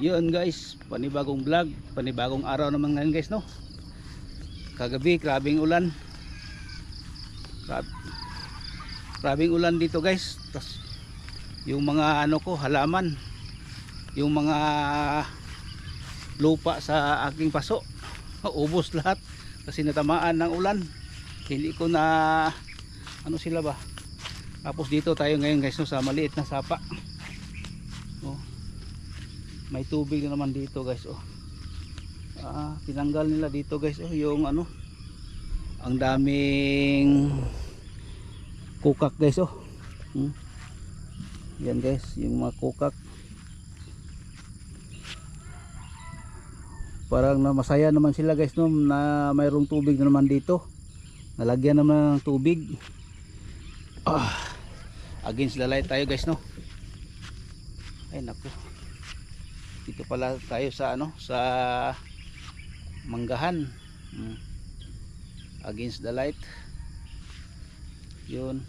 Yun guys, panibagong vlog, panibagong araw naman ngayon guys, no. Kagabi grabing ulan. Grabing ulan dito guys. Tas yung mga ano ko, halaman, yung mga lupa sa aking paso, ubos lahat kasi natamaan ng ulan. Hindi ko na ano sila ba. Tapos dito tayo ngayon guys, no, sa maliit na sapa. Oh. May tubig na naman dito guys, oh. Tinanggal nila dito guys, oh, yung ano, ang daming kukak guys, oh. Yan guys, yung mga kukak. Parang na masaya naman sila guys, no, na mayroong tubig na naman dito. Nalagyan naman ng tubig. Against the light tayo guys, no. Ay naku. Dito pala tayo sa ano, sa manggahan. Against the light. Yun.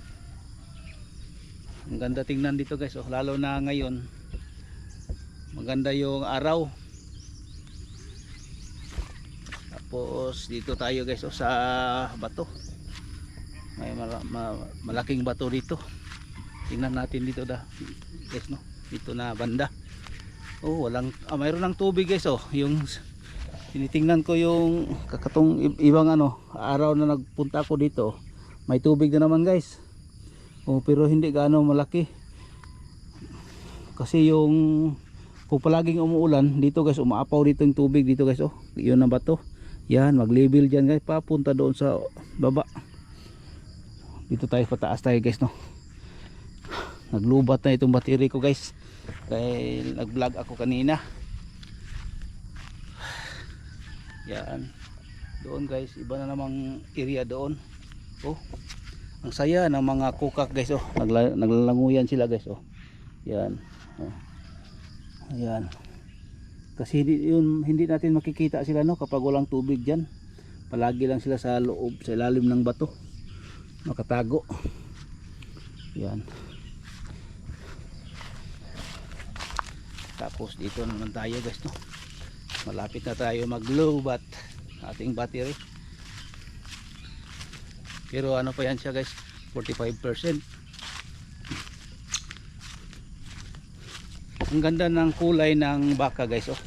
Ang ganda tingnan dito guys, oh, lalo na ngayon. Maganda yung araw. Tapos dito tayo guys, oh, sa bato. May malaking bato dito. Tingnan natin dito guys, no. Dito na banda. Oh, mayroon ng tubig guys, oh. Yung tinitingnan ko yung kakatong ibang ano, araw na nagpunta ako dito, may tubig na naman guys. Oh, pero hindi gaano malaki. Kasi yung kung palaging umuulan dito guys, umaapaw dito yung tubig dito guys, oh. Yun ang bato. Yan, mag-level diyan guys, papunta doon sa baba. Dito tayo pataas tayo guys, no. Naglubat na itong battery ko guys. Kaya nag-vlog ako kanina. Yan. Doon guys, iba na namang area doon. Oh. Ang saya ng mga kukak guys, oh. Naglalanguyan sila guys, oh. Yan. Oh. Ayan. Kasi hindi natin makikita sila, no, kapag walang tubig diyan. Palagi lang sila sa loob, sa ilalim ng bato. Nakatago. Yan. Tapos dito naman tayo guys, no. Malapit na tayo mag-low-bat ating battery. Pero ano pa yan siya guys, 45%. Ang ganda ng kulay ng baka guys, oh.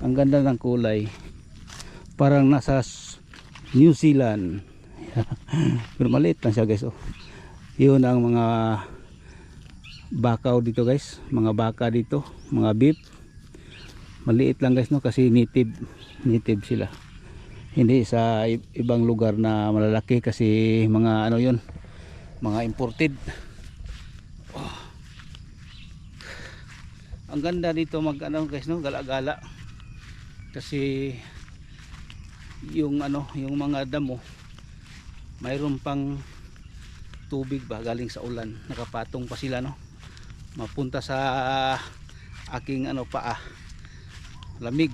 Ang ganda ng kulay. Parang nasa New Zealand. Pero maliit lang siya guys, oh. Yun ang mga bakaw dito guys, mga baka dito, mga beef. Maliit lang guys, no, kasi native sila. Hindi sa ibang lugar na malalaki kasi mga ano yun, mga imported. Oh. Ang ganda dito mag ano guys, no, gala-gala. Kasi yung ano, yung mga damo mayroon pang tubig ba galing sa ulan, nakapatong pa sila, no. Mapunta sa aking ano paa, lamig,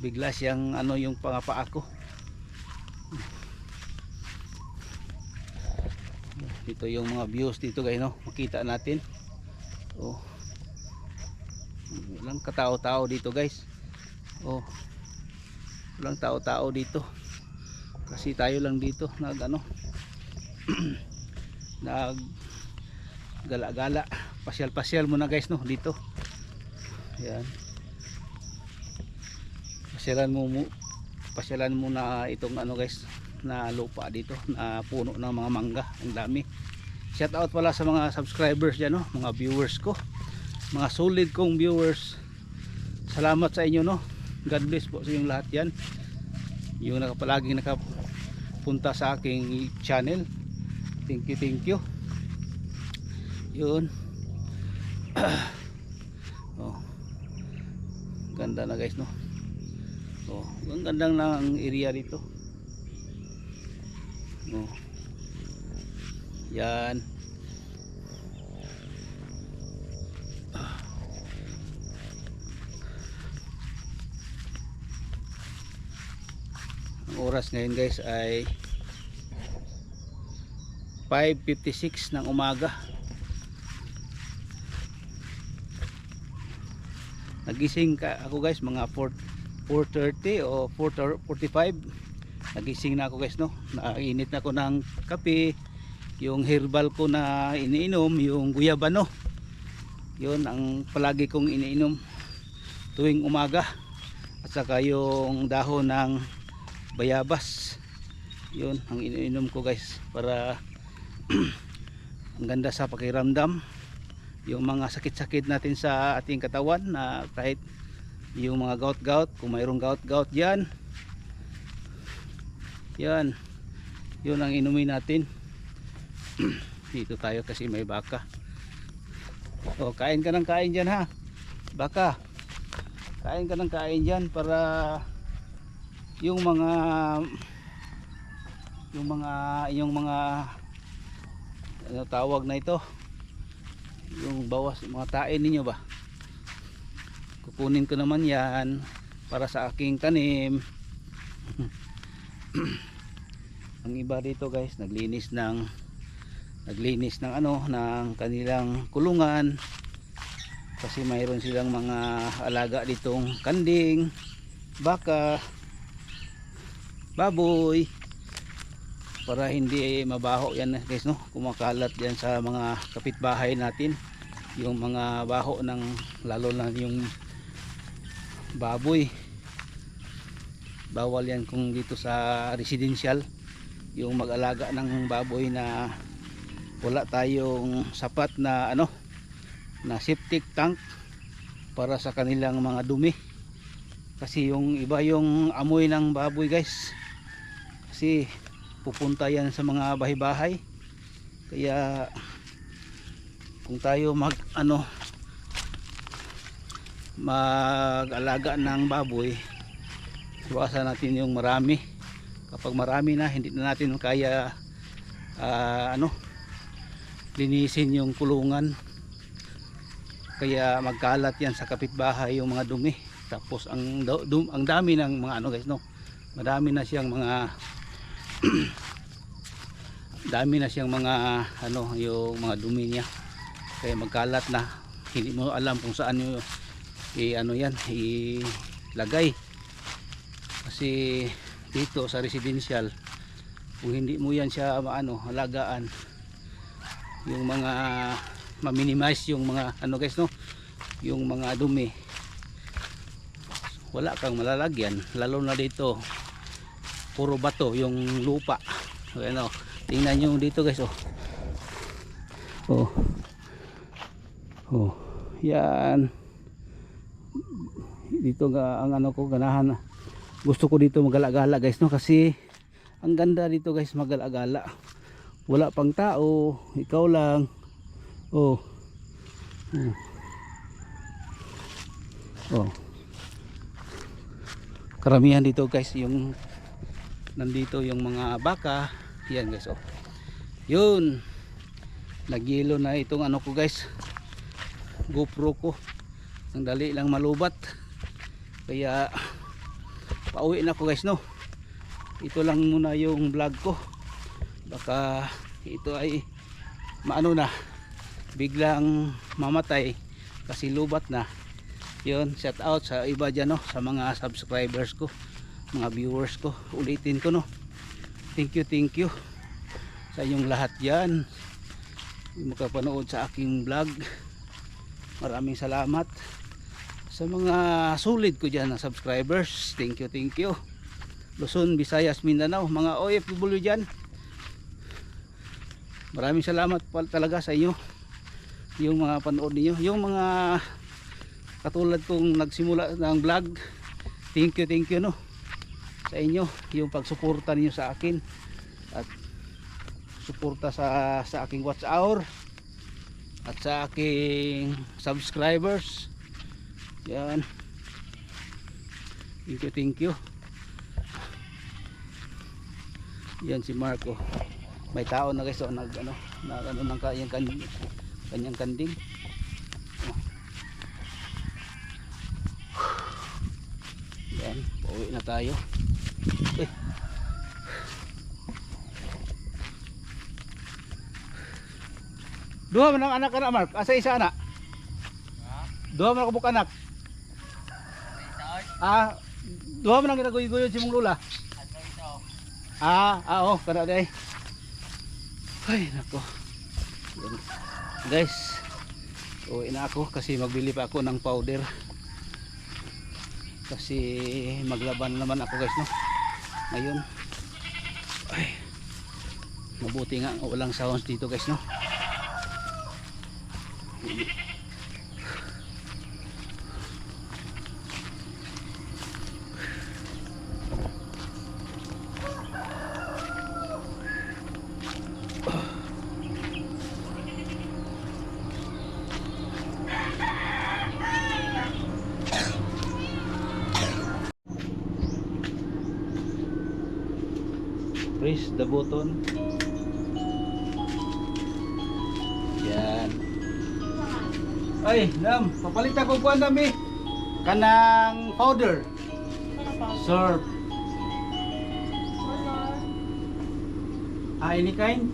bigla siyang ano yung pangapaa ko. Dito yung mga views dito guys, no, makita natin. Oh, walang katao-tao dito guys. Oh, walang tao-tao dito kasi tayo lang dito nag ano nag gala-gala, pasyal-pasyal muna guys, no, dito. Ayan. Pasyalan mo na itong ano guys, na lupa dito, na puno ng mga mangga, ang dami. Shout out pala sa mga subscribers dyan, no, mga viewers ko, mga solid kong viewers. Salamat sa inyo, no. God bless po sa inyong lahat yan, yung palaging nakapunta sa aking channel. Thank you. Yun. Oh, ganda na guys, no. Oh, ang ganda ng area dito. Oh, yan. Ang oras ngayon guys ay 5:56 ng umaga. nagising ako guys mga 4:30 o 4:45. Nagising na ako guys, no. Nainit na ako ng kape. Yung herbal ko na iniinom, yung guyabano. Yun ang palagi kong iniinom tuwing umaga. At saka yung dahon ng bayabas. Yun ang iniinom ko guys para ang ganda sa pakiramdam. Yung mga sakit-sakit natin sa ating katawan na kahit yung mga gout-gout, kung mayroong gout-gout dyan, yan, yun ang inumin natin. Dito tayo kasi may baka. O, kain ka ng kain dyan ha, baka. Kain ka ng kain dyan para yung mga ano tawag na ito, yung bawas, mga tain ninyo ba, kukunin ko naman yan para sa aking tanim. Ang iba dito guys naglinis ng ano ng kanilang kulungan kasi mayroon silang mga alaga ditong kanding, baka, baboy, para hindi mabaho yan guys, no, kumakalat yan sa mga kapitbahay natin yung mga baho ng, lalo na yung baboy. Bawal yan kung dito sa residential yung mag-alaga ng baboy na wala tayong sapat na ano na septic tank para sa kanilang mga dumi. Kasi yung iba yung amoy ng baboy guys, kasi pupunta yan sa mga bahay-bahay. Kaya kung tayo mag-alaga ng baboy, iwasan natin yung marami. Kapag marami na, hindi na natin kaya linisin yung kulungan. Kaya magkalat yan sa kapitbahay yung mga dumi. Tapos ang dami ng mga ano guys, no, madami na siyang mga dami na siyang mga ano, yung mga dumi niya. Kaya magkalat na, hindi mo alam kung saan yung ilagay. Kasi dito sa residential, kung hindi mo yan siya alagaan, yung mga ma-minimize yung mga ano guys, no, yung mga dumi, wala kang malalagyan. Lalo na dito puro bato yung lupa. Ano, tingnan nyo dito guys, yan dito ang ano ko, ganahan, gusto ko dito magalagala guys, no, kasi ang ganda dito guys magalagala. Wala pang tao, ikaw lang. Karamihan dito guys yung nandito yung mga baka. Yan guys, yun, nagyelo na itong ano ko guys, GoPro ko. Ang dali lang malubat, kaya pauwi na ko guys, no. Ito lang muna yung vlog ko, baka ito ay biglang mamatay kasi lubat na. Yun, shout out sa iba dyan, no, sa mga subscribers ko, mga viewers ko. Ulitin ko, no, thank you sa inyong lahat dyan yung makapanood sa aking vlog. Maraming salamat sa mga solid ko dyan na subscribers. Thank you. Luzon, Visayas, Mindanao, mga OFW dyan, maraming salamat talaga sa inyo, yung mga panood niyo, yung mga katulad kong nagsimula ng vlog. Thank you, no, sa inyo, yung pagsuporta niyo sa akin at suporta sa aking watch hour at sa aking subscribers. Yan, thank you. Yan si Marco, may tao na guys, ng kanyang kanding. Yan, pauwi na tayo. Duha man ang anak ka na, Mark. Asa isa anak? Duha man ako anak. Ah, duha man ang ginaguy-guyod si mong lula. Oo, kada day. Ay, nako. Yan. Guys, uwi na ako kasi magbili pa ako ng powder. Kasi maglaban naman ako guys, no. Ngayon. Ay. Mabuti nga walang sounds dito guys, no. Press the button. Yan. Ay, Dam, papalitan ko kuan dami. Kanang powder. Surf. Ini kain.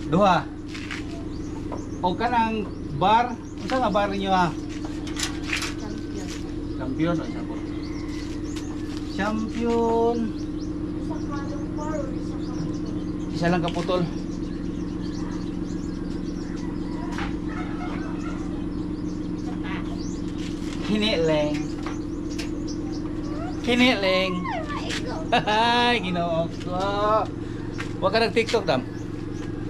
Duha. O kanang bar, unsa nga bar niyo ha? Champion o sabot. Champion. Isa lang kaputol. Kiniling. Kiniling. Ay, Ginoo ko. Wa ka nag TikTok dam?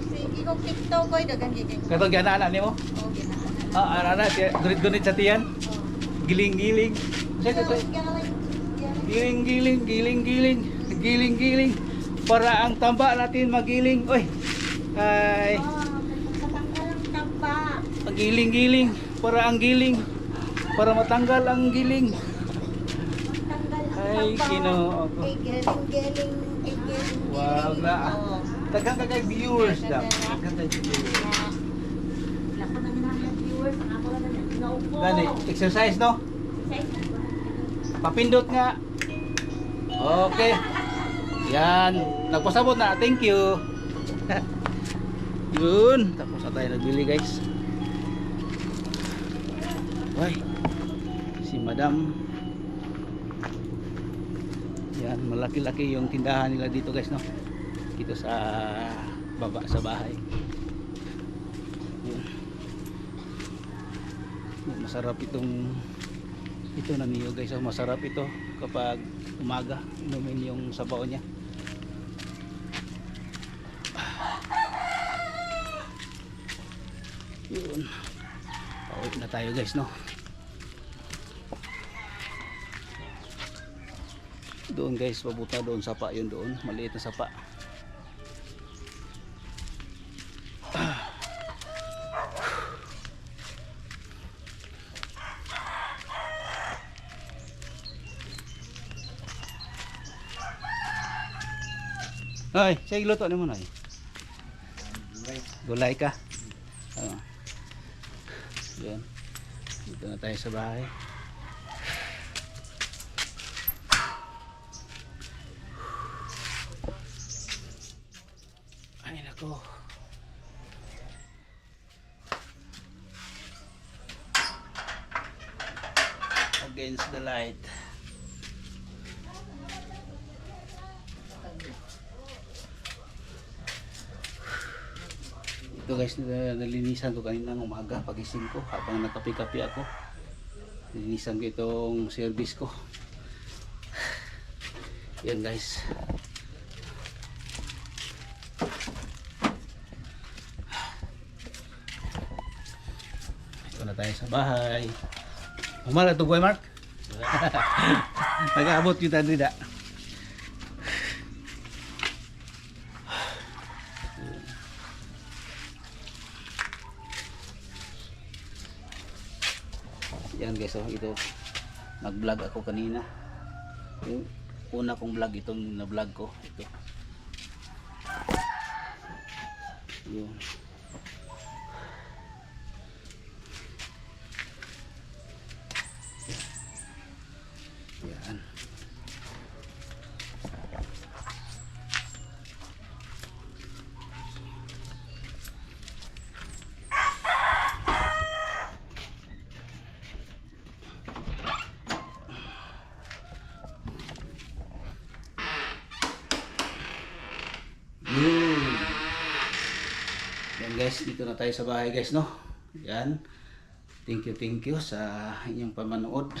Sige ko TikTok ko dagan gigan. Katong gana-ana nimo? Oh, gina. Ana dunit sa tiyan. Giling-giling. Giling-giling, giling-giling, giling-giling para ang tamba natin magiling. Oy. Ay. Matanggal ang tamba. Giling-giling para ang giling. Para matanggal ang giling. Matanggal ang Ay, tamba. Ginoo ko. Ay, galing-galing. Ay, galing-galing. Wow, na. Oo. Tagang kay viewers daw. Tagang kay viewers. Lako na mga viewers, ako na naupo. Gani, exercise no? Papindot nga. Okay. Yan. Nagpasabot na. Thank you. Yun. Tapos na tayo nagbili guys. Ay. Si Madam. Yan. Malaki-laki yung tindahan nila dito guys, no? Dito sa baba sa bahay. Yan. Masarap itong ito na niyo guys. Masarap ito kapag umaga inumin yung sabaw niya. Yun. Pauwi na tayo guys, no? Doon guys, pabuta doon sapa yun doon. Maliit na sapa. Ay, sige luto naman ay. Gulay ka. Yan. Dito na tayo sa bahay. Ay nako. Against the light. Ito guys, nalinisan ko kanina ng umaga pagising ko habang nakapi-kapi ako. Nalinisan ko itong service ko. Yan guys. Ito na tayo sa bahay. Umala ito boy Mark. Nag-aabot kita dida. Yan guys, oh, ito nag-vlog ako kanina. Yung una kong vlog itong na-vlog ko ito. Yun. Yan. guys, dito na tayo sa bahay guys, no? Yan. Thank you sa inyong pamanood.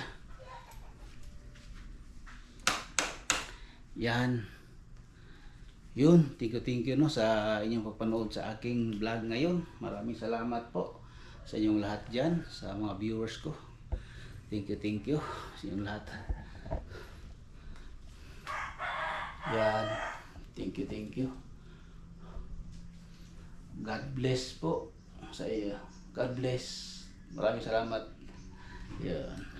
Yan. Yun, thank you no sa inyong pagpanood sa aking vlog ngayon. Maraming salamat po sa inyong lahat dyan, sa mga viewers ko. Thank you sa inyong lahat. Yan. Thank you. God bless po sa iyo. God bless. Maraming salamat. Yan.